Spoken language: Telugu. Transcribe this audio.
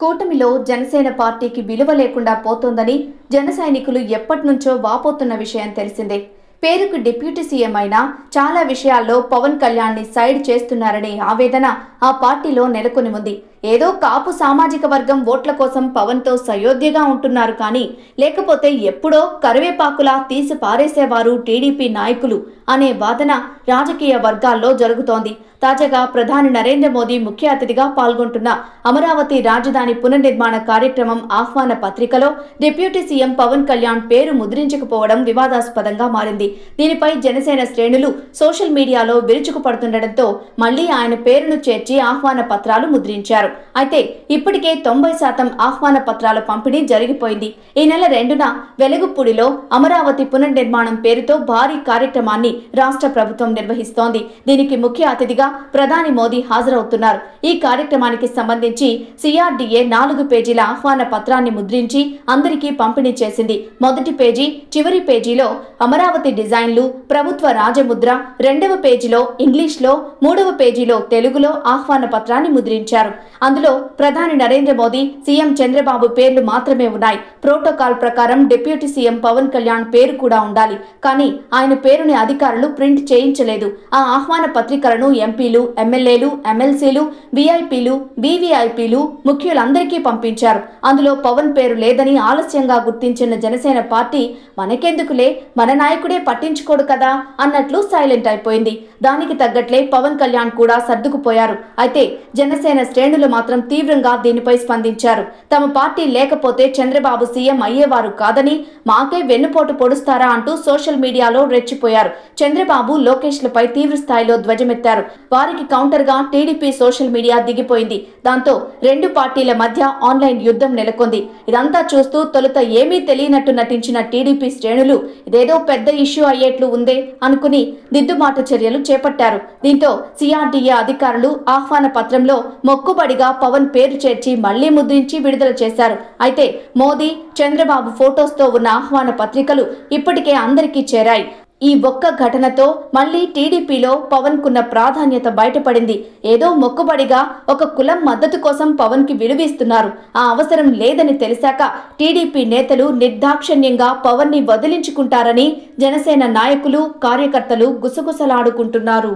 కూటమిలో జనసేన పార్టీకి విలువ లేకుండా పోతోందని జన సైనికులు ఎప్పటినుంచో వాపోతున్న విషయం తెలిసిందే. పేరుకు డిప్యూటీ సీఎం అయినా చాలా విషయాల్లో పవన్ కళ్యాణ్ని సైడ్ చేస్తున్నారనే ఆవేదన ఆ పార్టీలో నెలకొని ఉంది. ఏదో కాపు సామాజిక వర్గం ఓట్ల కోసం పవన్తో సయోధ్యగా ఉంటున్నారు కానీ లేకపోతే ఎప్పుడో కరివేపాకులా తీసి పారేసేవారు టీడీపీ నాయకులు అనే వాదన రాజకీయ వర్గాల్లో జరుగుతోంది. తాజాగా ప్రధాని నరేంద్ర మోదీ ముఖ్య అతిథిగా పాల్గొంటున్న అమరావతి రాజధాని పునర్నిర్మాణ కార్యక్రమం ఆహ్వాన పత్రికలో డిప్యూటీ సీఎం పవన్ కళ్యాణ్ పేరు ముద్రించకపోవడం వివాదాస్పదంగా మారింది. దీనిపై జనసేన శ్రేణులు సోషల్ మీడియాలో విరుచుకుపడుతుండటంతో మళ్లీ ఆయన పేరును చేర్చి ఆహ్వాన పత్రాలు ముద్రించారు. అయితే ఇప్పటికే 90% ఆహ్వాన పత్రాల పంపిణీ జరిగిపోయింది. ఈ నెల 2న వెలుగుపూడిలో అమరావతి పునర్నిర్మాణం పేరుతో భారీ కార్యక్రమాన్ని రాష్ట్ర ప్రభుత్వం నిర్వహిస్తోంది. దీనికి ముఖ్య అతిథిగా ప్రధాని మోదీ హాజరవుతున్నారు. ఈ కార్యక్రమానికి సంబంధించి సిఆర్డీఏ 4 పేజీల ఆహ్వాన పత్రాన్ని ముద్రించి అందరికీ పంపిణీ చేసింది. మొదటి పేజీ, చివరి పేజీలో అమరావతి డిజైన్లు, ప్రభుత్వ రాజముద్ర, 2వ పేజీలో ఇంగ్లీష్లో, 3వ పేజీలో తెలుగులో ఆహ్వాన పత్రాన్ని ముద్రించారు. అందులో ప్రధాని నరేంద్ర మోదీ, సీఎం చంద్రబాబు పేర్లు మాత్రమే ఉన్నాయి. ప్రోటోకాల్ ప్రకారం డిప్యూటీ సీఎం పవన్ కళ్యాణ్ పేరు కూడా ఉండాలి. కానీ ఆయన పేరుని అధికారులు ప్రింట్ చేయించలేదు. ఆ ఆహ్వాన పత్రికలను ఎంపీలు, ఎమ్మెల్యేలు, ఎమ్మెల్సీలు, వీఐపీలు, వీవీఐపీలు, ముఖ్యులందరికీ పంపించారు. అందులో పవన్ పేరు లేదని ఆలస్యంగా గుర్తించిన జనసేన పార్టీ మనకెందుకులే, మన నాయకుడే పట్టించుకోడు కదా అన్నట్లు సైలెంట్ అయిపోయింది. దానికి తగ్గట్లే పవన్ కళ్యాణ్ కూడా సర్దుకుపోయారు. అయితే జనసేన శ్రేణులు మాత్రం తీవ్రంగా దీనిపై స్పందించారు. తమ పార్టీ లేకపోతే చంద్రబాబు సీఎం అయ్యేవారు కాదని, మాకే వెన్నుపోటు పొడుస్తారా అంటూ సోషల్ మీడియాలో రెచ్చిపోయారు. చంద్రబాబు, లోకేష్లపై తీవ్ర స్థాయిలో ధ్వజమెత్తారు. వారికి కౌంటర్ గా టీడీపీ సోషల్ మీడియా దిగిపోయింది. దాంతో రెండు పార్టీల మధ్య ఆన్లైన్ యుద్ధం నెలకొంది. ఇదంతా చూస్తూ తొలుత ఏమీ తెలియనట్టు నటించిన టీడీపీ శ్రేణులు ఇదేదో పెద్ద ఇష్యూ అయ్యేట్లు ఉందే అనుకుని దిద్దుబాటు చర్యలు చేపట్టారు. దీంతో సిఆర్డీఏ అధికారులు ఆహ్వాన పత్రంలో మొక్కుబడిగా పవన్ పేరు చేర్చి మళ్లీ ముద్రించి విడుదల చేశారు. అయితే మోదీ, చంద్రబాబు ఫోటోస్తో ఉన్న ఆహ్వాన పత్రికలు ఇప్పటికే అందరికీ చేరాయి. ఈ ఒక్క ఘటనతో మళ్లీ టీడీపీలో పవన్ కున్న ప్రాధాన్యత బయటపడింది. ఏదో మొక్కుబడిగా ఒక కులం మద్దతు కోసం పవన్ కి విలువిస్తున్నారు. ఆ అవసరం లేదని తెలిసాక టీడీపీ నేతలు నిర్దాక్షిణ్యంగా పవన్ ని వదిలించుకుంటారని జనసేన నాయకులు, కార్యకర్తలు గుసగుసలాడుకుంటున్నారు.